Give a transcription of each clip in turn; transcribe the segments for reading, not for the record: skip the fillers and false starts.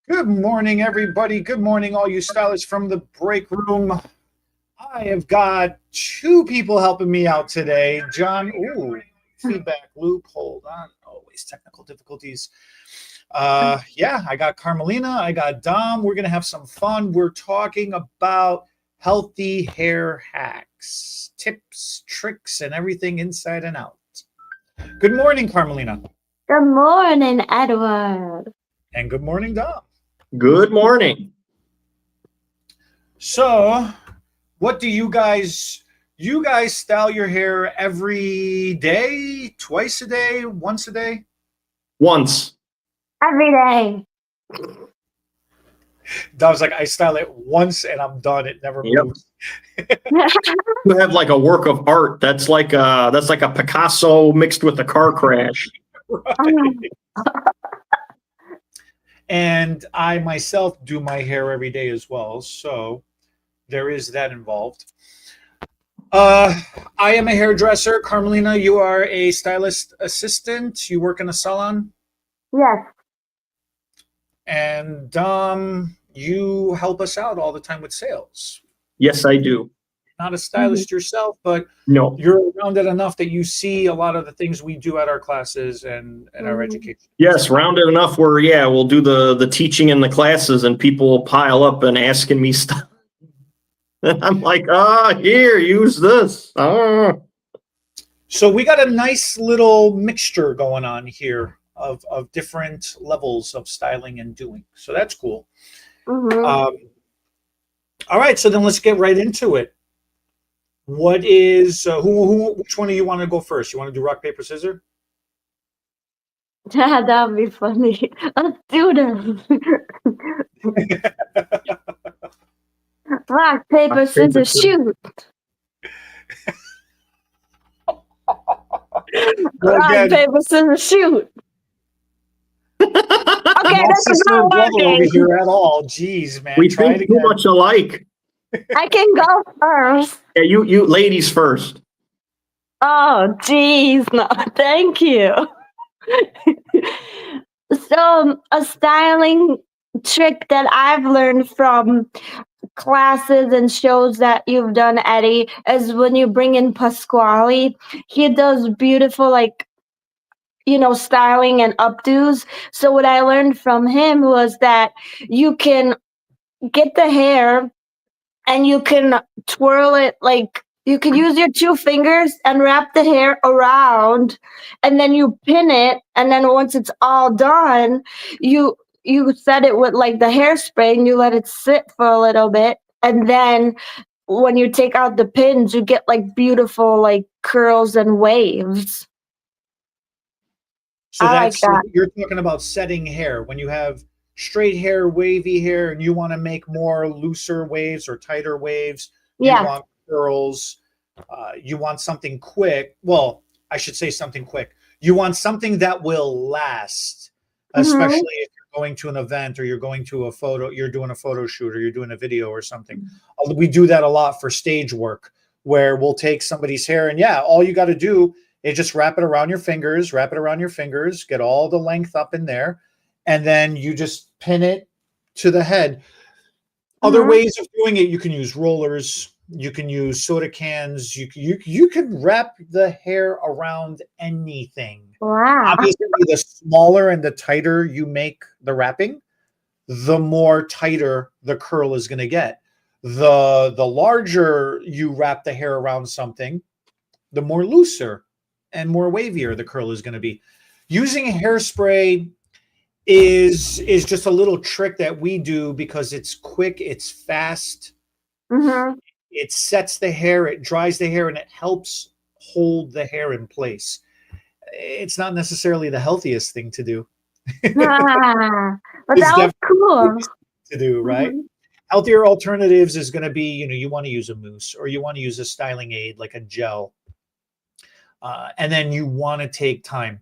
Good morning, everybody. Good morning, all you stylists from the break room. I have got two people helping me out today. John, feedback loop. Hold on. Always technical difficulties. Yeah, I got Carmelina. I got Dom. We're going to have some fun. We're talking about healthy hair hacks, tips, tricks, and everything inside and out. Good morning, Carmelina. Good morning, Edward. And good morning, Dom. Good morning. So, what do you guys style your hair every day, twice a day, once a day? Once. Every day. Dom's like, I style it once and I'm done. It never moves. You have like a work of art. That's like a Picasso mixed with a car crash. Right. And I myself do my hair every day as well. So there is that involved. I am a hairdresser. Carmelina, you are a stylist assistant. You work in a salon? Yes. And Dom, you help us out all the time with sales. Yes, I do. Not a stylist yourself, but no, you're rounded enough that you see a lot of the things we do at our classes and our education. Yes, rounded enough where, yeah, we'll do the teaching in the classes and people will pile up and asking me stuff. And I'm like, here, use this. So we got a nice little mixture going on here of different levels of styling and doing. So that's cool. All right, so then let's get right into it. What is which one do you want to go first? You want to do rock, paper, scissors? That would be funny. Let's do this. Rock, paper, scissors, shoot. Rock, paper, scissors, shoot. Okay, that's not working over here at all. Jeez, man. We think too much alike. I can go first. Yeah, you ladies first. Oh, geez, no, thank you. So, a styling trick that I've learned from classes and shows that you've done, Eddie, is when you bring in Pasquale. He does beautiful, styling and updos. So what I learned from him was that you can get the hair and you can twirl it, you can use your two fingers and wrap the hair around, and then you pin it, and then once it's all done, you set it with the hairspray and you let it sit for a little bit, and then when you take out the pins, you get beautiful curls and waves. So that's that. You're talking about setting hair when you have straight hair, wavy hair, and you want to make more looser waves or tighter waves. Yeah. You want curls. You want something quick. Well, I should say something quick. You want something that will last, especially if you're going to an event or you're going to you're doing a photo shoot or you're doing a video or something. We do that a lot for stage work where we'll take somebody's hair and all you got to do is just wrap it around your fingers, get all the length up in there, and then you just pin it to the head. Other ways of doing it, you can use rollers, you can use soda cans, you can wrap the hair around anything. Wow. Obviously, the smaller and the tighter you make the wrapping, the more tighter the curl is going to get. The larger you wrap the hair around something, the more looser and more wavier the curl is going to be. Using hairspray is just a little trick that we do because it's quick, it's fast. It sets the hair, it dries the hair, and it helps hold the hair in place. It's not necessarily the healthiest thing to do. But that was cool to do, right? Healthier alternatives is going to be, you want to use a mousse or you want to use a styling aid like a gel. And then you want to take time.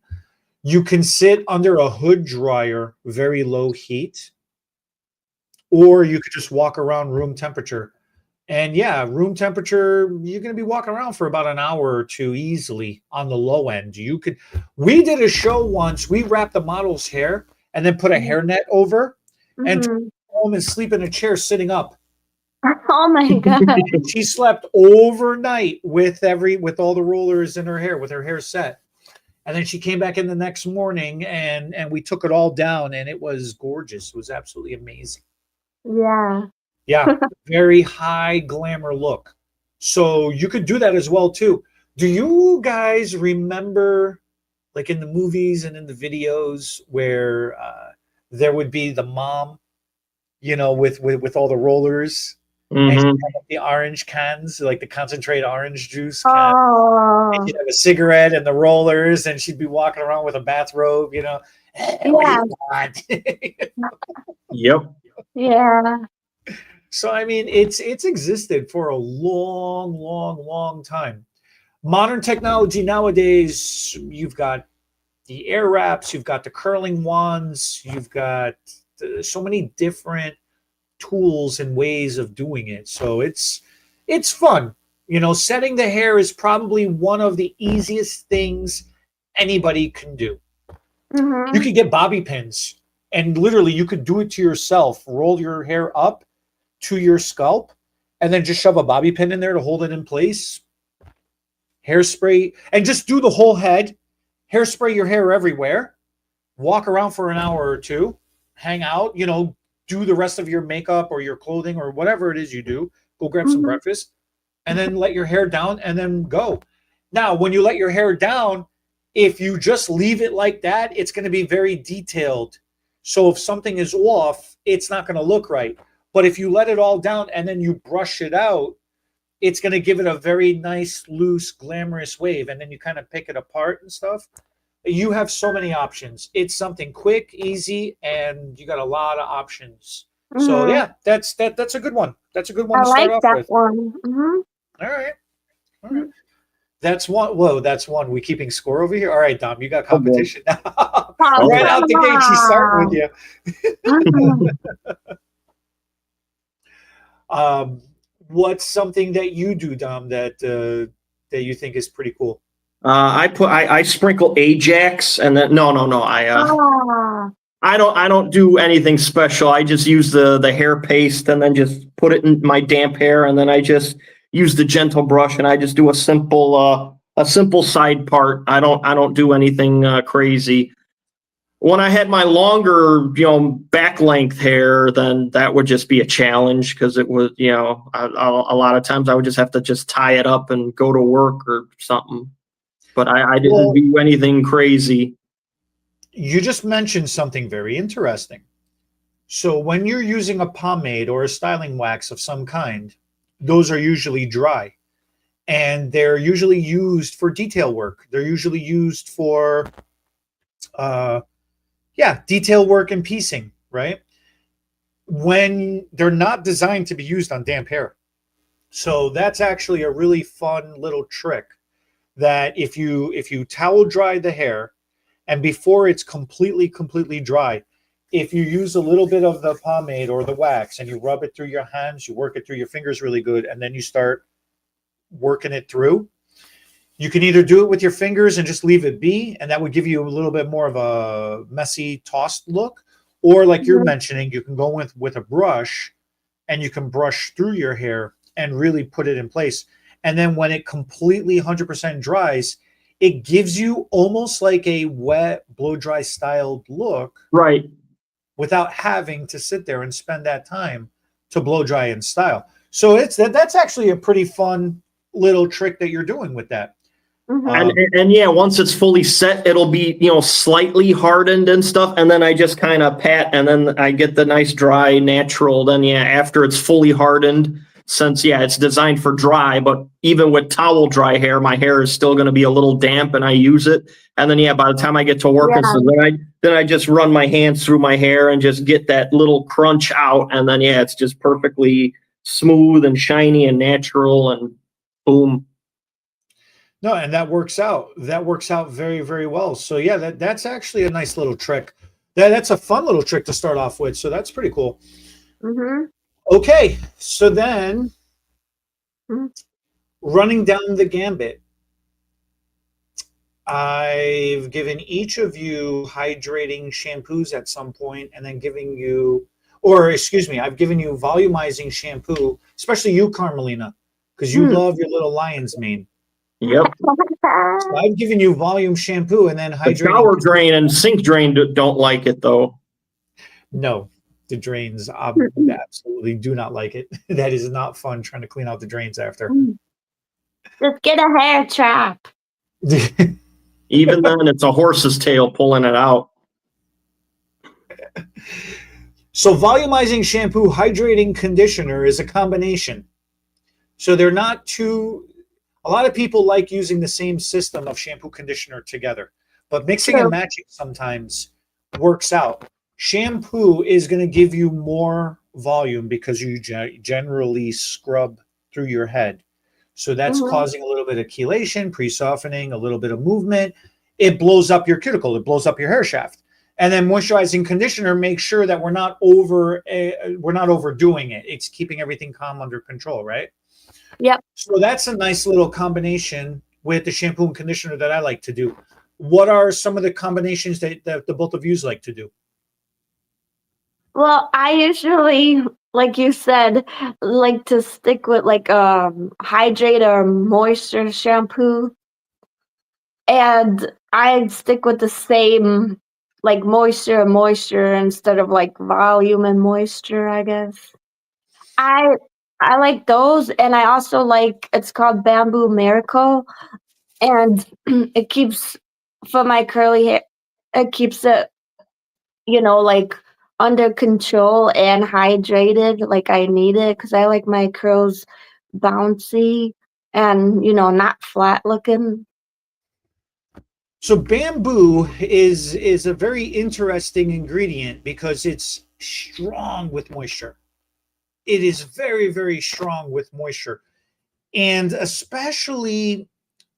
You can sit under a hood dryer, very low heat, or you could just walk around room temperature. And room temperature, you're going to be walking around for about an hour or two easily on the low end. We did a show once, we wrapped the model's hair and then put a hairnet over. and took Mhm. her home and sleep in a chair sitting up. Oh my god. She slept overnight with all the rollers in her hair, with her hair set. And then she came back in the next morning and we took it all down and it was gorgeous. It was absolutely amazing. Yeah. Yeah, very high glamour look. So you could do that as well too. Do you guys remember, like in the movies and in the videos, where there would be the mom, with all the rollers, and she'd Hmm. have the orange cans, like the concentrate orange juice can. And Oh. she'd have a cigarette and the rollers, and she'd be walking around with a bathrobe. Hey, what do Yeah. you want? Yep. Yeah. So I mean, it's existed for a long, long, long time. Modern technology nowadays, you've got the air wraps, you've got the curling wands, you've got so many different tools and ways of doing it. So it's fun. Setting the hair is probably one of the easiest things anybody can do. You Mhm. could get bobby pins and literally you could do it to yourself. Roll your hair up to your scalp and then just shove a bobby pin in there to hold it in place. Hairspray and just do the whole head. Hairspray your hair everywhere. Walk around for an hour or two. Hang out, do the rest of your makeup or your clothing or whatever it is you do. Go grab some Mhm. breakfast and then let your hair down and then go. Now, when you let your hair down, if you just leave it like that, it's going to be very detailed. So if something is off, it's not going to look right. But if you let it all down and then you brush it out, it's going to give it a very nice, loose, glamorous wave. And then you kind of pick it apart and stuff. You have so many options. It's something quick, easy, and you got a lot of options. So Mhm. yeah, that's a good one. That's a good one I to start like off that with. one. Mhm. All right. All right. That's one. Whoa, that's one. We keeping score over here. All right, Dom, you got Oh boy. competition now. Oh, Oh. Right out come the gate, she's starting with on. you. Um, what's something that you do, Dom, that you think is pretty cool? I sprinkle Ajax and then no, Ah. I don't do anything special. I just use the hair paste and then just put it in my damp hair and then I just use the gentle brush and I just do a simple side part. I don't do anything crazy. When I had my longer, back length hair, then that would just be a challenge because it was, a lot of times I would just have to just tie it up and go to work or something. But I didn't Well, do anything crazy. you just mentioned something very interesting. So when you're using a pomade or a styling wax of some kind, those are usually dry and they're usually used for detail work. They're usually used for uh detail work and piecing, right? When they're not designed to be used on damp hair. So that's actually a really fun little trick that if you towel dry the hair and before it's completely dry, if you use a little bit of the pomade or the wax and you rub it through your hands, you work it through your fingers really good, and then you start working it through. You can either do it with your fingers and just leave it be, and that would give you a little bit more of a messy, tossed look. Or like you're Mhm. mentioning, you can go with a brush and you can brush through your hair and really put it in place. And then when it completely 100% dries, it gives you almost like a wet blow dry styled look Right. without having to sit there and spend that time to blow dry and style. So that's actually a pretty fun little trick that you're doing with that. Mhm. And yeah, once it's fully set, it'll be, slightly hardened and stuff. And then I just kind of pat and then I get the nice dry natural. Then yeah, after it's fully hardened, since yeah, it's designed for dry, but even with towel dry hair, my hair is still going to be a little damp and I use it. And then yeah, by the time I get to work and so Yeah. then I just run my hands through my hair and just get that little crunch out. And then yeah, it's just perfectly smooth and shiny and natural and boom. No, and that works out. That works out very, very well. So yeah, that's actually a nice little trick. That's a fun little trick to start off with. So that's pretty cool. Mhm. Okay, so then Mhm. running down the gambit, I've given each of you hydrating shampoos at some point, and then giving you, or excuse me, I've given you volumizing shampoo, especially you, Carmelina, because you love your little lion's mane. Yep. So I've given you volume shampoo and then The hydrating. shower drain and sink drain don't like it though. No, the drains absolutely do not like it. That is not fun trying to clean out the drains after. Just get a hair trap. Even then, it's a horse's tail pulling it out. So volumizing shampoo, hydrating conditioner is a combination. So they're not too, a lot of people like using the same system of shampoo conditioner together, but mixing and matching sometimes works out. Shampoo is going to give you more volume because you generally scrub through your head. So that's causing a little bit of chelation, pre-softening, a little bit of movement. It blows up your cuticle. It blows up your hair shaft. And then moisturizing conditioner makes sure that we're not overdoing it. It's keeping everything calm, under control, right? Yep. So that's a nice little combination with the shampoo and conditioner that I like to do. What are some of the combinations that the both of you like to do? Well, I usually, like you said, like to stick with like hydrate or moisture shampoo. And I stick with the same like moisture and moisture instead of like volume and moisture, I guess. I like those, and I also like, it's called Bamboo Miracle, and it keeps, for my curly hair, it keeps it, like under control and hydrated like I need it, because I like my curls bouncy and not flat looking. So bamboo is a very interesting ingredient because it's strong with moisture. It is very, very strong with moisture. And especially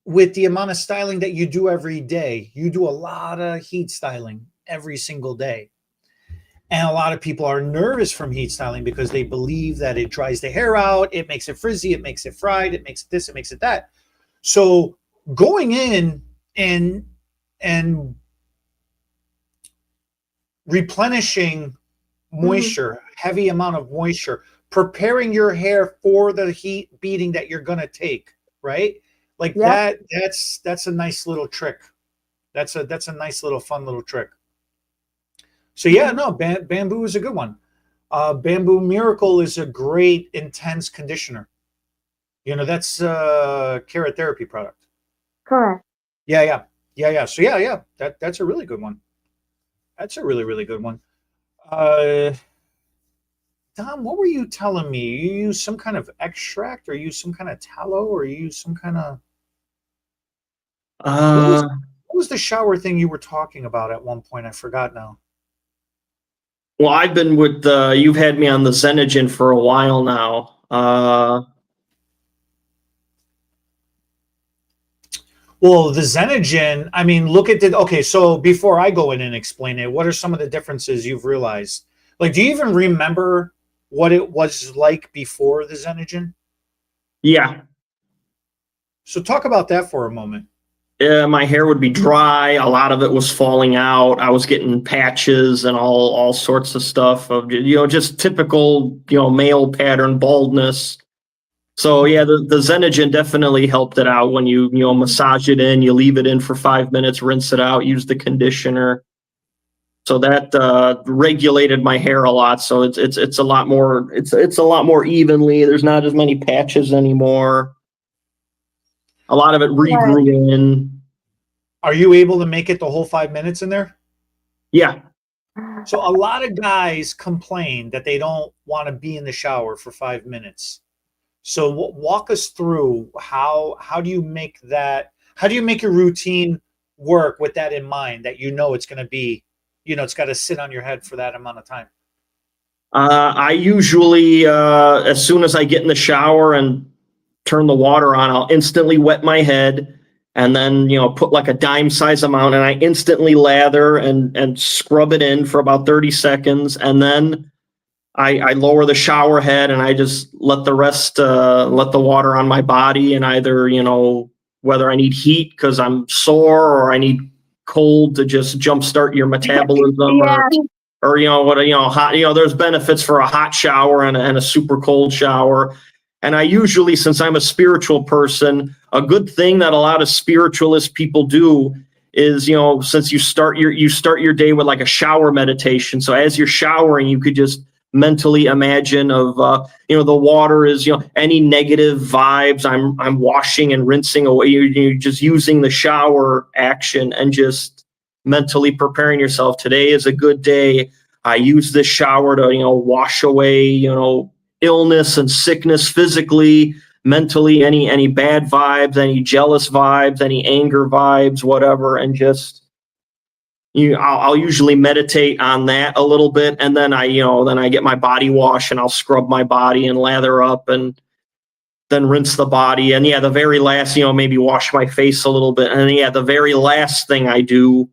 with the amount of styling that you do every day, you do a lot of heat styling every single day. And a lot of people are nervous from heat styling because they believe that it dries the hair out, it makes it frizzy, it makes it fried, it makes it this, it makes it that. So going in and replenishing moisture, heavy amount of moisture, preparing your hair for the heat beating that you're going to take, right? Like that's a nice little trick. That's a nice little fun little trick. So yeah, no, bamboo is a good one. Bamboo Miracle is a great intense conditioner. That's a Carrot Therapy product. Correct. Yeah. So yeah. That's a really good one. That's a really, really good one. Dom, what were you telling me? You use some kind of extract, or you use some kind of tallow, or you use some kind of what was the shower thing you were talking about at one point? I forgot now. Well, I've been with you've had me on the Xenogen for a while now. Well, the Xenogen, I mean, look at okay, so before I go in and explain it, what are some of the differences you've realized? Like, do you even remember what it was like before the Xenogen? Yeah. So talk about that for a moment. My hair would be dry. A lot of it was falling out. I was getting patches and all sorts of stuff of, just typical, male pattern baldness. So yeah, the Xenogen definitely helped it out when you massage it in, you leave it in for 5 minutes, rinse it out, use the conditioner. So that regulated my hair a lot. So it's a lot more it's a lot more evenly. There's not as many patches anymore. A lot of it regrew in. Are you able to make it the whole 5 minutes in there? Yeah. So a lot of guys complain that they don't want to be in the shower for 5 minutes. So walk us through how do you make that? How do you make your routine work with that in mind? That it's going to be, it's got to sit on your head for that amount of time. I usually, as soon as I get in the shower and turn the water on, I'll instantly wet my head, and then put like a dime size amount, and I instantly lather and scrub it in for about 30 seconds, and then I lower the shower head and I just let the rest, let the water on my body, and either, whether I need heat because I'm sore or I need cold to just jumpstart your metabolism. Yeah. or hot. There's benefits for a hot shower and a super cold shower. And I usually, since I'm a spiritual person, a good thing that a lot of spiritualist people do is, since you start your day with like a shower meditation. So as you're showering, you could just mentally imagine of the water is any negative vibes I'm washing and rinsing away. You're just using the shower action and just mentally preparing yourself. Today is a good day. I use this shower to wash away illness and sickness physically, mentally, any bad vibes, any jealous vibes, any anger vibes, whatever, and just I'll usually meditate on that a little bit, and then I get my body wash and I'll scrub my body and lather up and then rinse the body. And the very last, maybe wash my face a little bit. And the very last thing I do,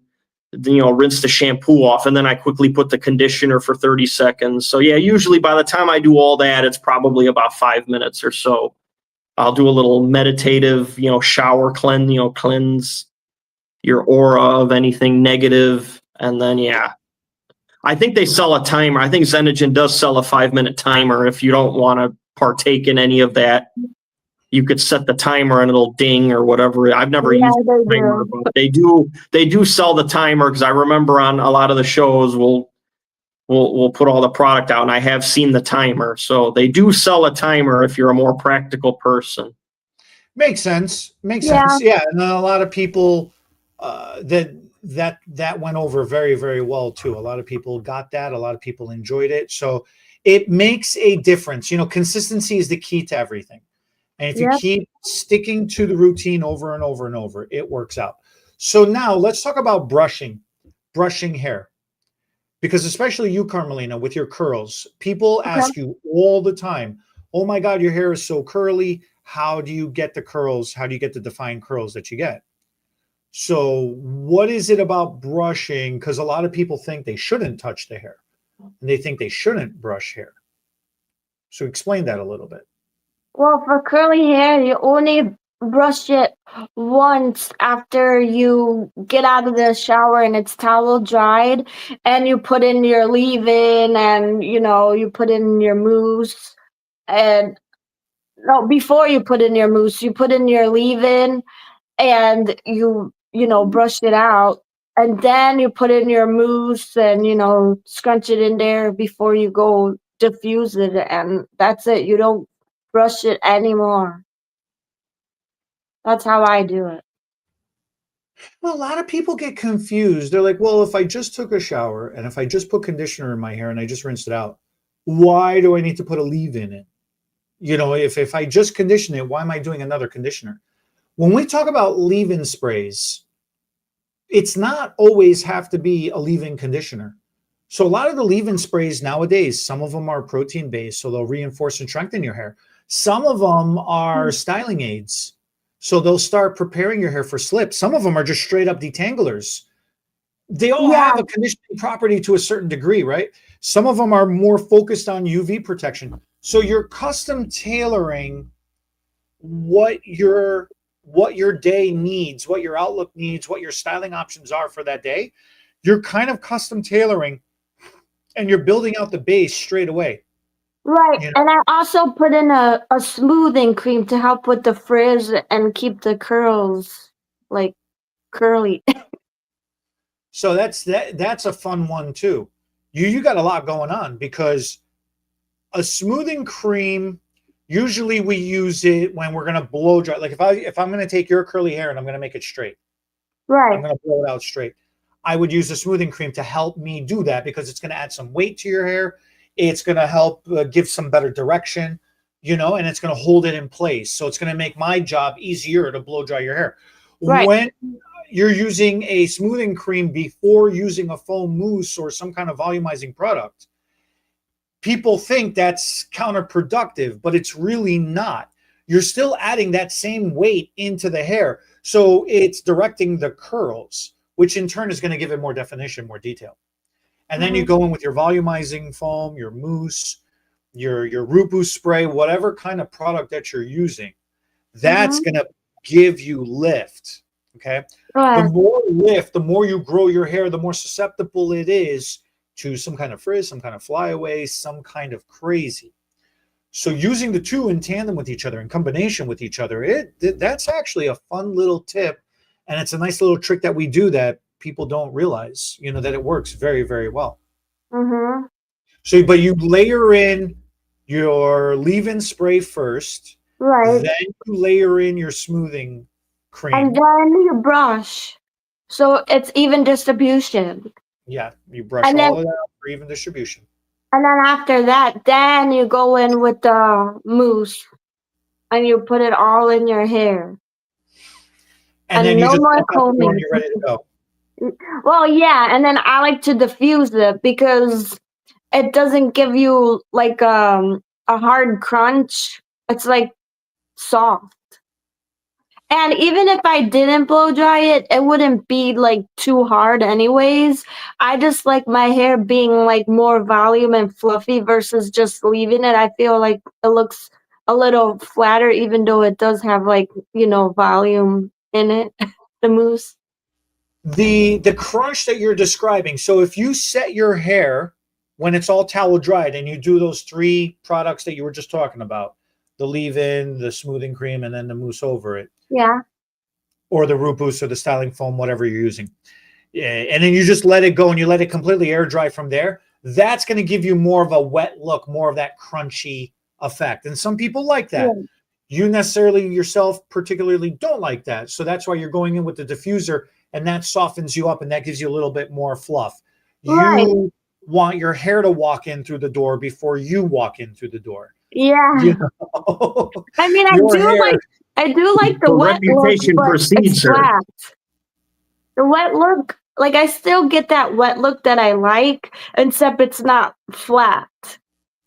rinse the shampoo off, and then I quickly put the conditioner for 30 seconds. So usually by the time I do all that, it's probably about 5 minutes or so. I'll do a little meditative, shower cleanse your aura of anything negative. And then, I think they sell a timer. I think Xenogen does sell a 5-minute timer. If you don't want to partake in any of that, you could set the timer and it'll ding or whatever. I've never used the timer, but they do sell the timer, because I remember on a lot of the shows we'll put all the product out and I have seen the timer. So they do sell a timer if you're a more practical person. Makes sense. Yeah. And then a lot of people that went over very, very well too. A lot of people got that. A lot of people enjoyed it. So it makes a difference. Consistency is the key to everything. And if you keep sticking to the routine over and over and over, it works out. So now let's talk about brushing hair. Because especially you, Carmelina, with your curls, people ask you all the time, oh my God, your hair is so curly. How do you get the curls? How do you get the defined curls that you get? So what is it about brushing? Because a lot of people think they shouldn't touch the hair and they think they shouldn't brush hair. So explain that a little bit. Well, for curly hair, you only brush it once after you get out of the shower and it's towel dried, and you put in your leave-in, and you put in your mousse. And no, before you put in your mousse, you put in your leave-in, and you brush it out, and then you put in your mousse and scrunch it in there before you go diffuse it, and that's it. You don't brush it anymore. That's how I do it. Well, a lot of people get confused. They're like, well, if I just took a shower and if I just put conditioner in my hair and I just rinsed it out, why do I need to put a leave-in in? If I just condition it, why am I doing another conditioner? When we talk about leave-in sprays, it's not always have to be a leave-in conditioner. So a lot of the leave-in sprays nowadays, some of them are protein-based, so they'll reinforce and strengthen your hair. Some of them are styling aids. So they'll start preparing your hair for slip. Some of them are just straight up detanglers. They all have a conditioning property to a certain degree, right? Some of them are more focused on UV protection. So you're custom tailoring what your day needs, what your outlook needs, what your styling options are for that day. You're kind of custom tailoring, and you're building out the base straight away. Right. And I also put in a smoothing cream to help with the frizz and keep the curls like curly. So that's a fun one too. You got a lot going on, because a smoothing cream, usually we use it when we're going to blow dry. Like if I'm going to take your curly hair and I'm going to make it straight. Right. I'm going to blow it out straight. I would use a smoothing cream to help me do that, because it's going to add some weight to your hair. It's going to help give some better direction, and it's going to hold it in place. So it's going to make my job easier to blow dry your hair. Right. When you're using a smoothing cream before using a foam mousse or some kind of volumizing product, people think that's counterproductive, but it's really not. You're still adding that same weight into the hair. So it's directing the curls, which in turn is going to give it more definition, more detail. And then you go in with your volumizing foam, your mousse, your root boost spray, whatever kind of product that you're using, that's going to give you lift. Okay. The more lift, the more you grow your hair, the more susceptible it is to some kind of frizz, some kind of flyaway, some kind of crazy. So using the two in tandem with each other, in combination with each other, that's actually a fun little tip. And it's a nice little trick that we do that people don't realize, that it works very, very well. Mm-hmm. So, but you layer in your leave-in spray first. Right. Then you layer in your smoothing cream. And then you brush. So it's even distribution. Yeah, you brush And all then, of that out for even distribution. and then after that, then you go in with the mousse. And you put it all in your hair. And then you no just more pop out the door combing. and you're ready to go. Well, yeah, and then I like to diffuse it because it doesn't give you like a hard crunch. It's like soft. And even if I didn't blow dry it, it wouldn't be like too hard anyways. I just like my hair being like more volume and fluffy versus just leaving it. I feel like it looks a little flatter even though it does have like, volume in it, the mousse. The crunch that you're describing, so if you set your hair when it's all towel dried and you do those 3 products that you were just talking about, the leave-in, the smoothing cream, and then the mousse over it. Yeah. Or the root boost or the styling foam, whatever you're using. Yeah, and then you just let it go and you let it completely air dry from there. That's going to give you more of a wet look, more of that crunchy effect. And some people like that. Yeah. You necessarily yourself particularly don't like that. So that's why you're going in with the diffuser, and that softens you up and that gives you a little bit more fluff. Right. You want your hair to walk in through the door before you walk in through the door. Yeah. I mean, I do like the wet reputation look, but precedes it's her. flat. The wet look, like I still get that wet look that I like, except it's not flat.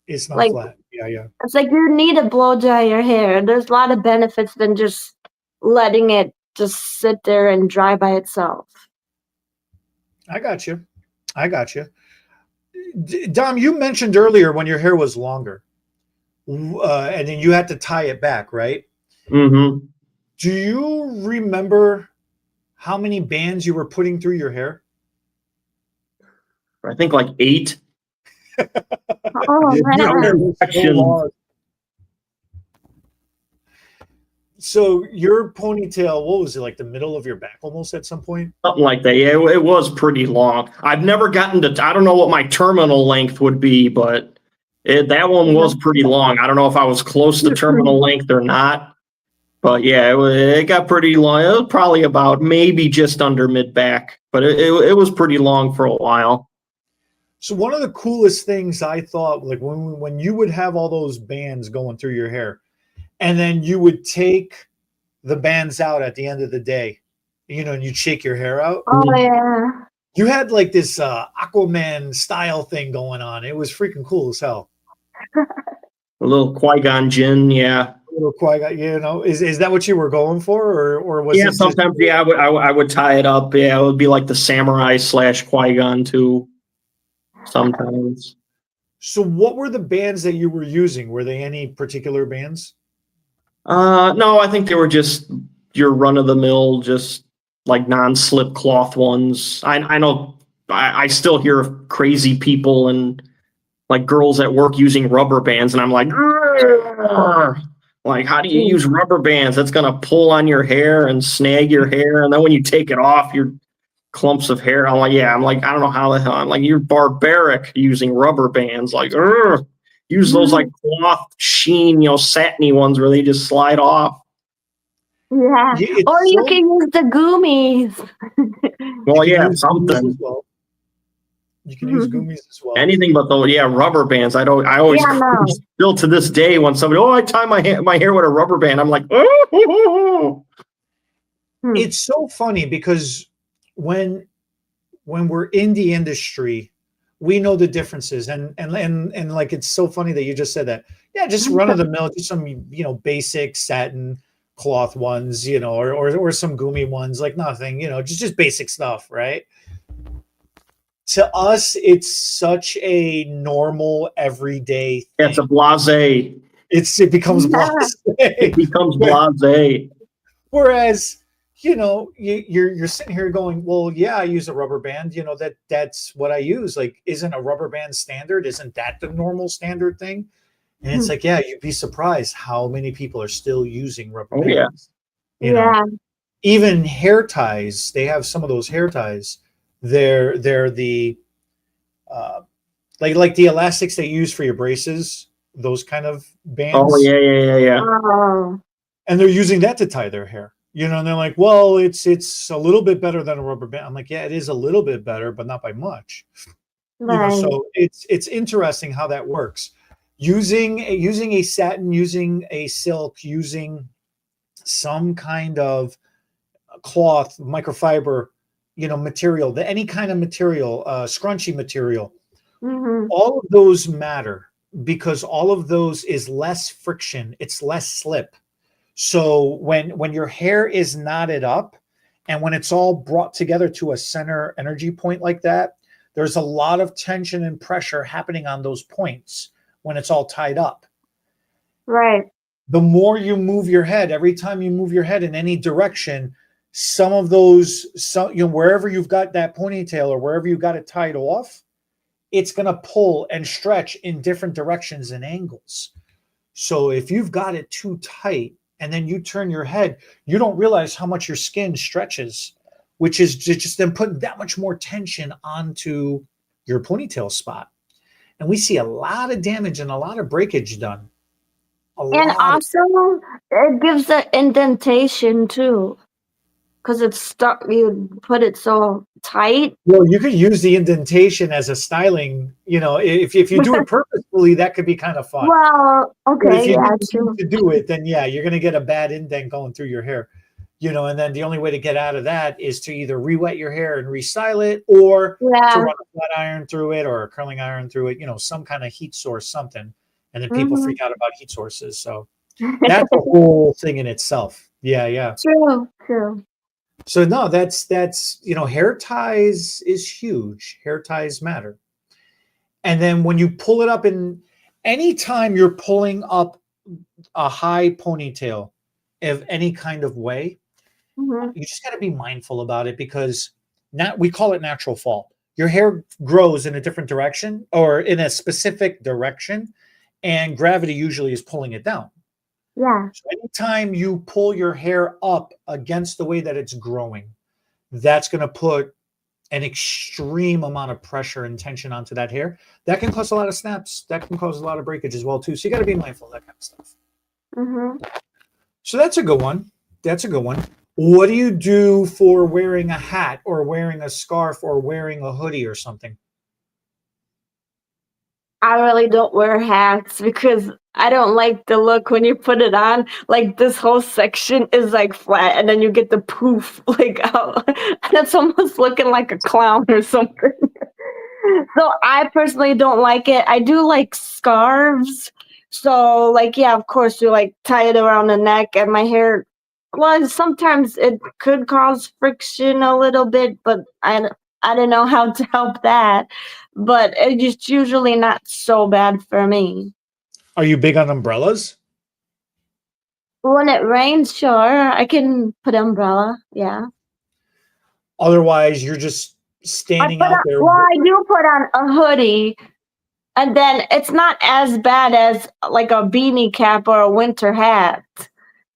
It's not Like, flat. Yeah. it's like you need to blow dry your hair. There's a lot of benefits than just letting it just sit there and dry by itself. I got you. Dom, you mentioned earlier when your hair was longer, and then you had to tie it back, right? Mm-hmm. Do you remember how many bands you were putting through your hair? I think like 8. Oh, man. So your ponytail, what was it, like the middle of your back almost at some point? Something like that. Yeah, it was pretty long. I've never gotten to, I don't know what my terminal length would be, but that one was pretty long. I don't know if I was close to terminal length or not. But yeah, it got pretty long. It was probably about maybe just under mid-back. But it was pretty long for a while. So one of the coolest things I thought, like when you would have all those bands going through your hair, and then you would take the bands out at the end of the day, and you'd shake your hair out. Oh, yeah. You had like this Aquaman style thing going on. It was freaking cool as hell. A little Qui-Gon Jinn, yeah. A little Qui-Gon, is that what you were going for, or was it sometimes I would tie it up. Yeah, it would be like the samurai / Qui-Gon too. Sometimes. So what were the bands that you were using? Were they any particular bands? No, I think they were just your run-of-the-mill, just like non-slip cloth ones. I know I still hear of crazy people and like girls at work using rubber bands, and I'm like, "Grr." Like, how do you use rubber bands? That's gonna pull on your hair and snag your hair, and then when you take it off, your clumps of hair. I'm like, I don't know how the hell. I'm like, you're barbaric using rubber bands. Like, Grr. Use those like cloth sheen, satiny ones where they just slide off. Yeah. Or you can use the gummies. Well, yeah, something. You can use gummies as well. Anything but rubber bands. I always still to this day when somebody, I tie my hair with a rubber band. I'm like, oh. It's so funny because when we're in the industry, we know the differences, and like, it's so funny that you just said that. Yeah, just run of the mill, just some basic satin cloth ones, or some gummy ones, like nothing, just basic stuff, right? To us, it's such a normal everyday thing. It's a blasé. It becomes blasé. It becomes blasé. Whereas you're sitting here going, well, yeah, I use a rubber band. That's what I use. Like, isn't a rubber band standard? Isn't that the normal standard thing? And it's like, yeah, you'd be surprised how many people are still using rubber Oh, yeah. bands. Yeah. Even hair ties, they have some of those hair ties. They're the like the elastics they use for your braces, those kind of bands. Oh, yeah. Oh. And they're using that to tie their hair. And they're like, well, it's a little bit better than a rubber band. I'm like, yeah, it is a little bit better, but not by much. Right. So it's interesting how that works. Using a satin, using a silk, using some kind of cloth, microfiber, material, any kind of material, scrunchy material. All of those matter because all of those is less friction. It's less slip. So when your hair is knotted up and when it's all brought together to a center energy point like that, there's a lot of tension and pressure happening on those points when it's all tied up. Right. The more you move your head, every time you move your head in any direction, some of those, wherever you've got that ponytail or wherever you got it tied off, it's going to pull and stretch in different directions and angles. So if you've got it too tight and then you turn your head, you don't realize how much your skin stretches, which is just then putting that much more tension onto your ponytail spot. And we see a lot of damage and a lot of breakage done. And also, it gives an indentation too. Because it's stuck, you put it so tight. Well, you could use the indentation as a styling. If you do it purposefully, that could be kind of fun. Well, But if okay, you yeah, need true. to do it, then yeah, you're going to get a bad indent going through your hair. And then the only way to get out of that is to either re-wet your hair and restyle it, or to run a flat iron through it or a curling iron through it. Some kind of heat source, something. And then people freak out about heat sources. So that's a whole thing in itself. Yeah. True. So no, that's hair ties is huge. Hair ties matter. And then when you pull it up in anytime you're pulling up a high ponytail of any kind of way, you just got to be mindful about it because we call it natural fall. Your hair grows in a different direction or in a specific direction, and gravity usually is pulling it down. Yeah. So anytime you pull your hair up against the way that it's growing, that's going to put an extreme amount of pressure and tension onto that hair. That can cause a lot of snaps. That can cause a lot of breakage as well too. So you got to be mindful of that kind of stuff. So that's a good one. What do you do for wearing a hat or wearing a scarf or wearing a hoodie or something? I really don't wear hats because I don't like the look when you put it on. Like this whole section is like flat and then you get the poof like out. And it's almost looking like a clown or something. So I personally don't like it. I do like scarves. So like, yeah, of course you like tie it around the neck and my hair. Well, sometimes it could cause friction a little bit, but I don't know how to help that. But it's usually not so bad for me. Are you big on umbrellas? When it rains, sure, I can put umbrella. Yeah. Otherwise, you're just standing out there. Well, I do put on a hoodie, and then it's not as bad as like a beanie cap or a winter hat.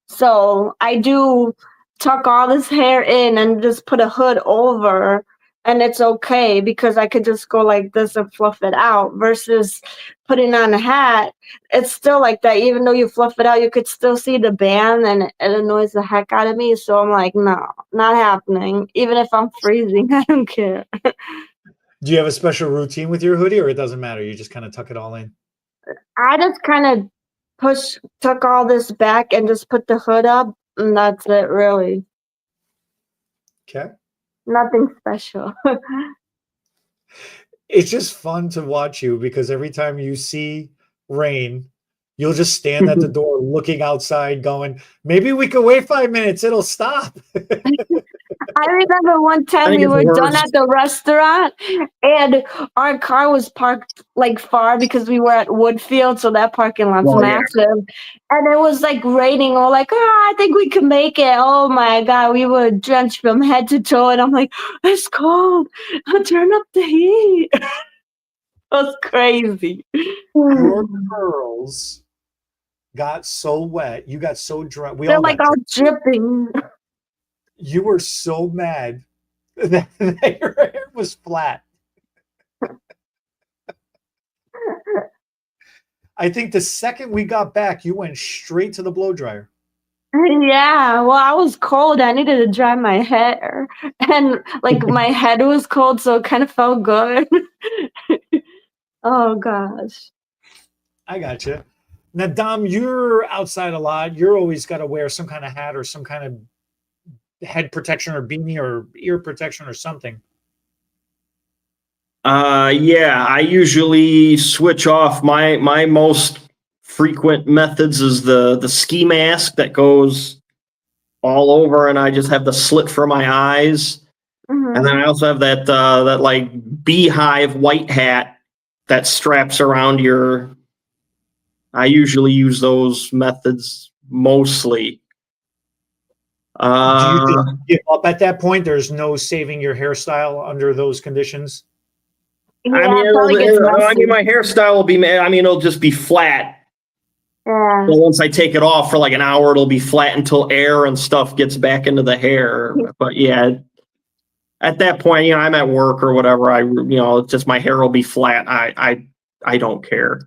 So I do tuck all this hair in and just put a hood over, and it's okay because I could just go like this and fluff it out versus putting on a hat. It's still like that. Even though you fluff it out, you could still see the band and it annoys the heck out of me. So I'm like, no, not happening. Even if I'm freezing, I don't care. Do you have a special routine with your hoodie or it doesn't matter? You just kind of tuck it all in? I just kind of tuck all this back and just put the hood up, and that's it, really. Okay. Nothing special. It's just fun to watch you because every time you see rain, you'll just stand at the door looking outside going, maybe we could wait 5 minutes. It'll stop. I remember one I time think we it's were done worse. at the restaurant and our car was parked like far because we were at Woodfield, so that parking lot's Well, yeah. massive. And it was like raining. We're like, I think we can make it. Oh my God, we were drenched from head to toe. And I'm like, it's cold. I'll turn up the heat. It was crazy. Your curls got so wet. You got so dry. We They're all like got all dry. dripping. You were so mad that your hair was flat. I think the second we got back, you went straight to the blow dryer. Yeah, well, I was cold. I needed to dry my hair. And like my head was cold, so it kind of felt good. Oh gosh. I got you. Now, Dom, you're outside a lot. You're always got to wear some kind of hat or some kind of head protection or beanie or ear protection or something. Yeah, I usually switch off. My most frequent methods is the ski mask that goes all over, and I just have the slit for my eyes. And then Mhm. I also have that like beehive white hat that straps around your. I usually use those methods mostly. Do you just Uh, give up at that point? There's no saving your hairstyle under those conditions. I Yeah, mean, it probably gets I mean, messy. my hairstyle will be. I mean, it'll just be flat. Yeah. But once I take it off for like an hour, it'll be flat until air and stuff gets back into the hair. But yeah, at that point, I'm at work or whatever. It's just my hair will be flat. I don't care.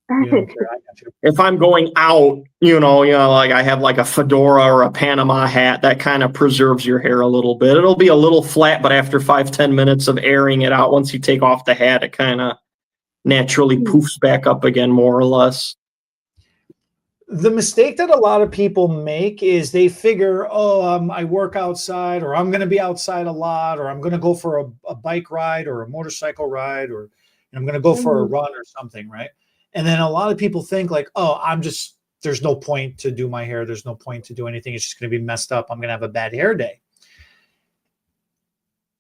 You don't care. I got you. If I'm going out, like I have like a fedora or a Panama hat, that kind of preserves your hair a little bit. It'll be a little flat, but after 5-10 minutes of airing it out, once you take off the hat, it kind of naturally poofs back up again, more or less. The mistake that a lot of people make is they figure, I work outside, or I'm going to be outside a lot, or I'm going to go for a bike ride or a motorcycle ride, or I'm going to go for a Mhm. run or something, right? And then a lot of people think like, there's no point to do my hair. There's no point to do anything. It's just going to be messed up. I'm going to have a bad hair day.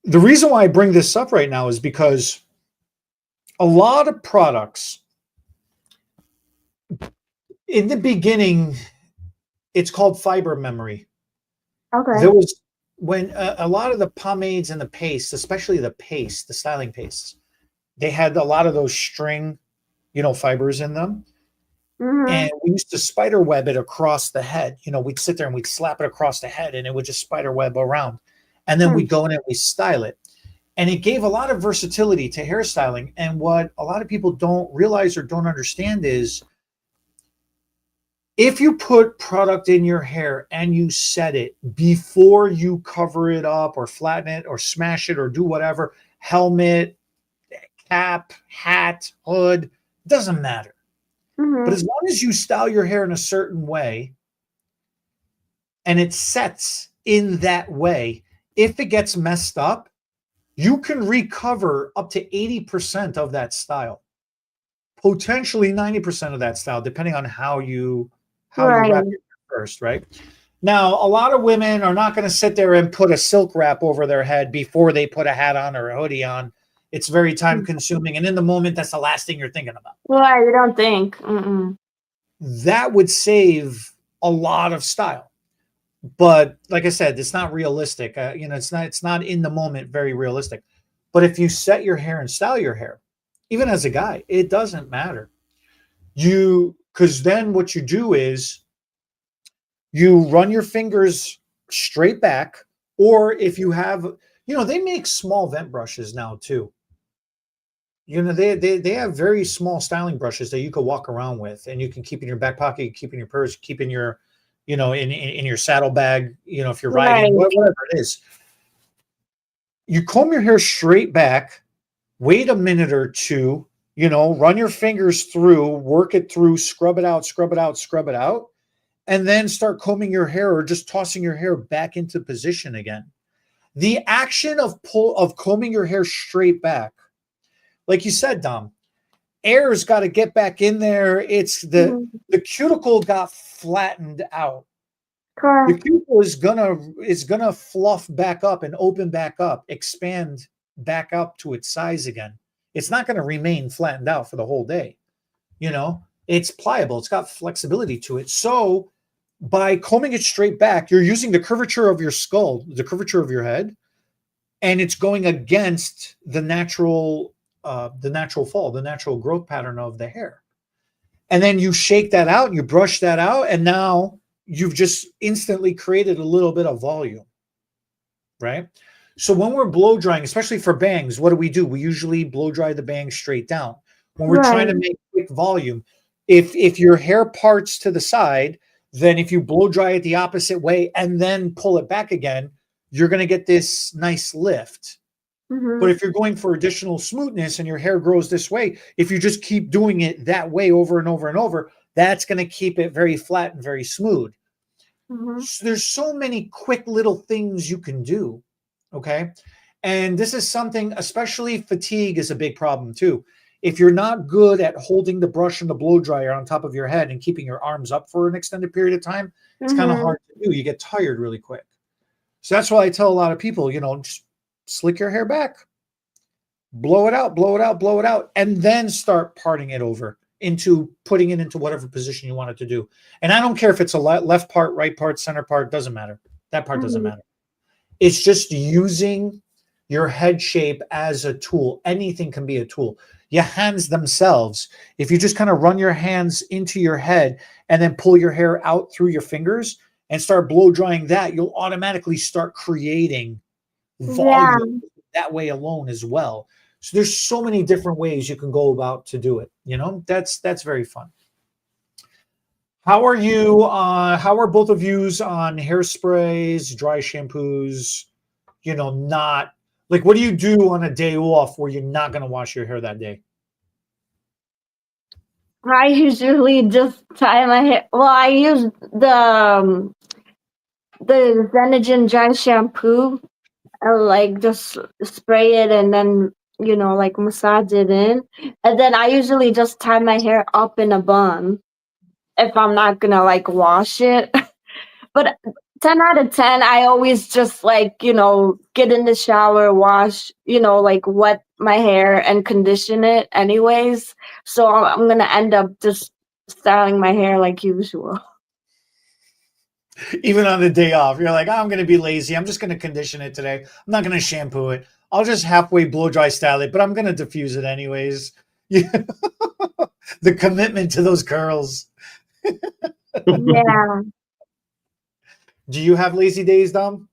The reason why I bring this up right now is because a lot of products in the beginning, it's called fiber memory. Okay. There was when a lot of the pomades and the pastes, especially the paste, the styling pastes, they had a lot of those string, fibers in them. And Mhm. we used to spider web it across the head. We'd sit there and we'd slap it across the head and it would just spider web around. And then Hmm. we'd go in and we style it. And it gave a lot of versatility to hairstyling. And what a lot of people don't realize or don't understand is if you put product in your hair and you set it before you cover it up or flatten it or smash it or do whatever, helmet, cap, hat, hood, doesn't matter. But Mhm. as long as you style your hair in a certain way and it sets in that way, if it gets messed up, you can recover up to 80% of that style, potentially 90% of that style, depending on how you wrap Right. your hair first, right? Now, a lot of women are not going to sit there and put a silk wrap over their head before they put a hat on or a hoodie on. It's very time consuming. And in the moment, that's the last thing you're thinking about. Why you don't think? Mm-mm. That would save a lot of style. But like I said, it's not realistic. It's not in the moment very realistic. But if you set your hair and style your hair, even as a guy, it doesn't matter. Because then what you do is you run your fingers straight back, or if you have, they make small vent brushes now too. They have very small styling brushes that you could walk around with, and you can keep in your back pocket, keep in your purse, keep in your, in your saddle bag. If you're riding, Right. whatever it is, you comb your hair straight back, wait a minute or two, run your fingers through, work it through, scrub it out, scrub it out, scrub it out, and then start combing your hair or just tossing your hair back into position again. The action of combing your hair straight back, like you said, Dom, air's got to get back in there. It's the Mhm. the cuticle got flattened out. The Correct. cuticle is gonna fluff back up and open back up, expand back up to its size again. It's not gonna remain flattened out for the whole day. It's pliable. It's got flexibility to it. So by combing it straight back, you're using the curvature of your skull, the curvature of your head, and it's going against the natural fall, the natural growth pattern of the hair. And then you shake that out and you brush that out, and now you've just instantly created a little bit of volume, right? So when we're blow drying, especially for bangs, what do? We usually blow dry the bangs straight down. When we're trying to Right. make quick volume, if your hair parts to the side, then if you blow dry it the opposite way and then pull it back again, you're going to get this nice lift. But Mm-hmm. if you're going for additional smoothness and your hair grows this way, if you just keep doing it that way over and over and over, that's going to keep it very flat and very smooth. Mm-hmm. So there's so many quick little things you can do. Okay. And this is something, especially fatigue is a big problem too. If you're not good at holding the brush and the blow dryer on top of your head and keeping your arms up for an extended period of time, it's kind of Mm-hmm. hard to do. You get tired really quick. So that's why I tell a lot of people, just slick your hair back, blow it out, blow it out, blow it out, and then start parting it over into putting it into whatever position you want it to do. And I don't care if it's a left part, right part, center part, doesn't matter. That part doesn't Mm-hmm. matter. It's just using your head shape as a tool. Anything can be a tool. Your hands themselves, if you just kind of run your hands into your head and then pull your hair out through your fingers and start blow drying that, you'll automatically start creating Yeah. volume that way alone as well. So there's so many different ways you can go about to do it. That's very fun. How are you? How are both of yous on hairsprays, dry shampoos? Not like, what do you do on a day off where you're not going to wash your hair that day? I usually just tie my hair. Well, I use the Xenogen dry shampoo. I like just spray it and then like massage it in, and then I usually just tie my hair up in a bun if I'm not gonna like wash it. But 10 out of 10, I always just like get in the shower, wash, like wet my hair and condition it anyways. So I'm gonna end up just styling my hair like usual. Even on the day off, you're like, I'm going to be lazy. I'm just going to condition it today. I'm not going to shampoo it. I'll just halfway blow dry style it, but I'm going to diffuse it anyways. The commitment to those curls. Yeah. Do you have lazy days, Dom?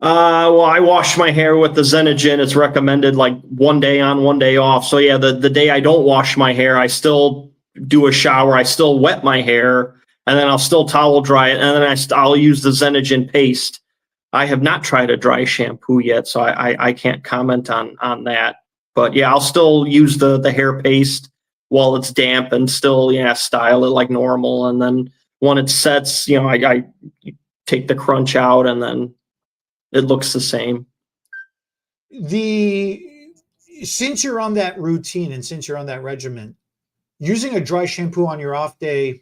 Well, I wash my hair with the Xenogen. It's recommended like one day on, one day off. So yeah, the day I don't wash my hair, I still do a shower. I still wet my hair, and then I'll still towel dry it, and then I'll use the Xenogen paste. I have not tried a dry shampoo yet, so I can't comment on that. But yeah, I'll still use the hair paste while it's damp and still style it like normal. And then when it sets, I take the crunch out and then it looks the same. Since you're on that routine and since you're on that regimen, using a dry shampoo on your off day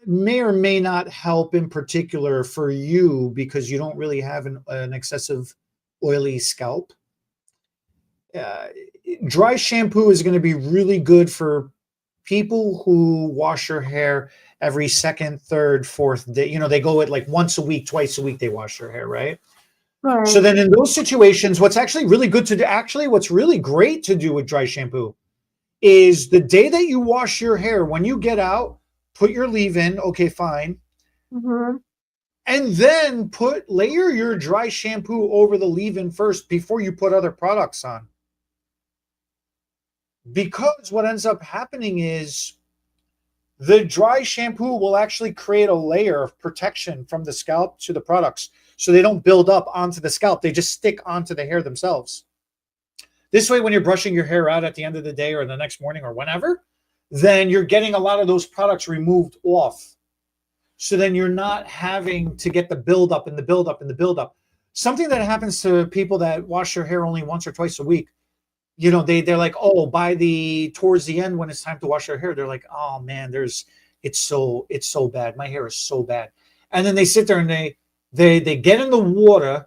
may or may not help in particular for you because you don't really have an excessive oily scalp. Dry shampoo is going to be really good for people who wash their hair every second, third, fourth day. They go at like once a week, twice a week, they wash their hair, right? Right. So then in those situations, what's actually really good to do, what's really great to do with dry shampoo is the day that you wash your hair, when you get out, put your leave-in, okay, fine. Mm-hmm. And then layer your dry shampoo over the leave-in first before you put other products on. Because what ends up happening is the dry shampoo will actually create a layer of protection from the scalp to the products. So they don't build up onto the scalp. They just stick onto the hair themselves. This way, when you're brushing your hair out at the end of the day or the next morning or whenever, then you're getting a lot of those products removed off. So then you're not having to get the buildup and the buildup and the buildup. Something that happens to people that wash their hair only once or twice a week, they're like, oh, towards the end when it's time to wash their hair, they're like, oh man, there's It's so bad. My hair is so bad. And then they sit there and they get in the water,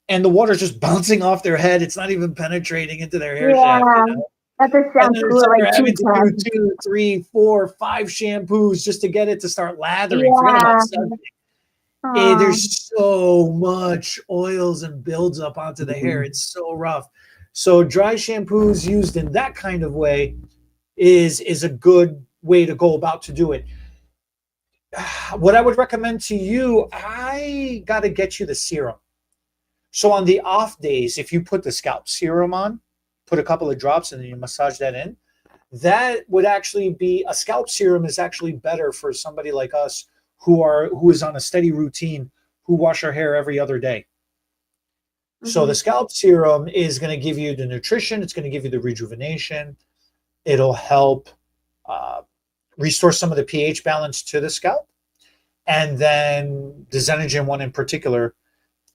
and the water's just bouncing off their head. It's not even penetrating into their hair shaft. You know? That's a And then shampoo they're like having 2 to do times. 2, 3, 4, 5 shampoos just to get it to start lathering. Forget Yeah. about sudsing. There's so much oils and builds up onto the hair. It's so rough. So dry shampoos used in that kind of way is a good way to go about to do it. What I would recommend to you, I got to get you the serum. So on the off days, if you put the scalp serum on, put a couple of drops and then you massage that in, that would actually be, a scalp serum is actually better for somebody like us who is on a steady routine, who wash our hair every other day. So the scalp serum is going to give you the nutrition. It's going to give you the rejuvenation. It'll help restore some of the pH balance to the scalp. And then the Xenogen one in particular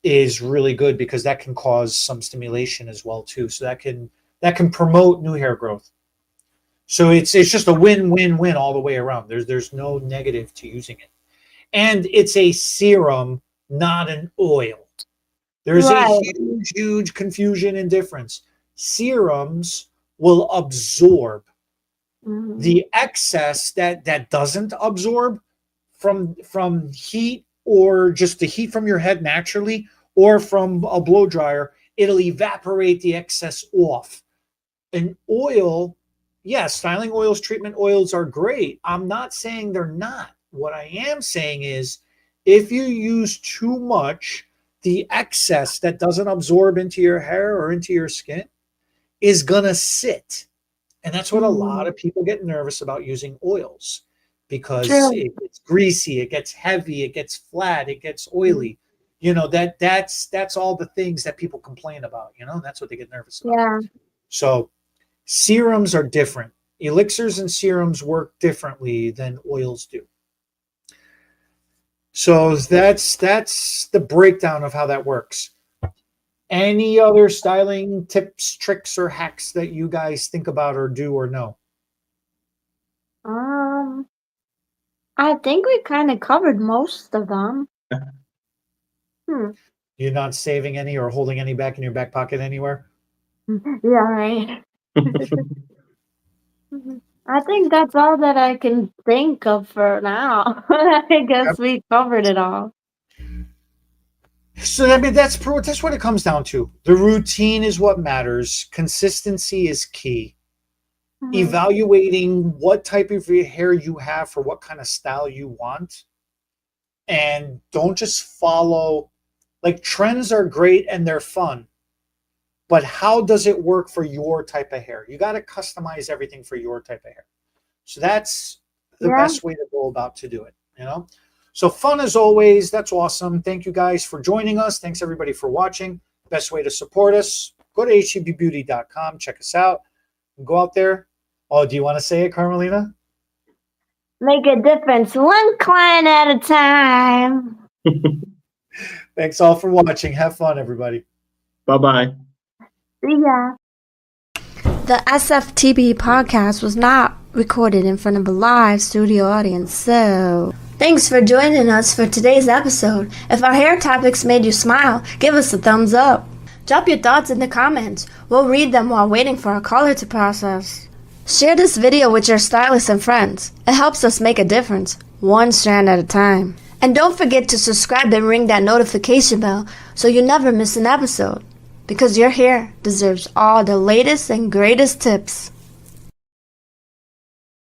is really good because that can cause some stimulation as well too. So that can promote new hair growth. So it's just a win-win-win all the way around. There's no negative to using it. And it's a serum, not an oil. There's a huge confusion and difference. Serums will absorb the excess that doesn't absorb from heat, or just the heat from your head naturally, or from a blow dryer. It'll evaporate the excess off. An oil, yes, styling oils, treatment oils are great. I'm not saying they're not. What I am saying is, if you use too much, the excess that doesn't absorb into your hair or into your skin is gonna sit. And that's what a lot of people get nervous about using oils, because it gets greasy, it gets heavy, it gets flat, it gets oily. You know, that's all the things that people complain about, you know, that's what they get nervous about. Yeah. So serums are different. Elixirs and serums work differently than oils do. So that's the breakdown of how that works. Any other styling tips, tricks, or hacks that you guys think about or do or know? I think we kind of covered most of them. You're not saving any or holding any back in your back pocket anywhere? Yeah, right. I think that's all that I can think of for now. I guess we covered it all. So I mean, that's what it comes down to. The routine is what matters. Consistency is key. Evaluating what type of hair you have for what kind of style you want. And don't just follow, like, trends are great and they're fun, but how does it work for your type of hair? You got to customize everything for your type of hair. So that's the best way to go about to do it, you know? So fun as always. That's awesome. Thank you guys for joining us. Thanks everybody for watching. Best way to support us, go to htbbeauty.com. Check us out. Go out there. Oh, do you want to say it, Carmelina? Make a difference one client at a time. Thanks all for watching. Have fun, everybody. Bye-bye. See ya. The SFTB podcast was not recorded in front of a live studio audience, so thanks for joining us for today's episode. If our hair topics made you smile, give us a thumbs up. Drop your thoughts in the comments. We'll read them while waiting for our caller to process. Share this video with your stylists and friends. It helps us make a difference, one strand at a time. And don't forget to subscribe and ring that notification bell so you never miss an episode. Because your hair deserves all the latest and greatest tips.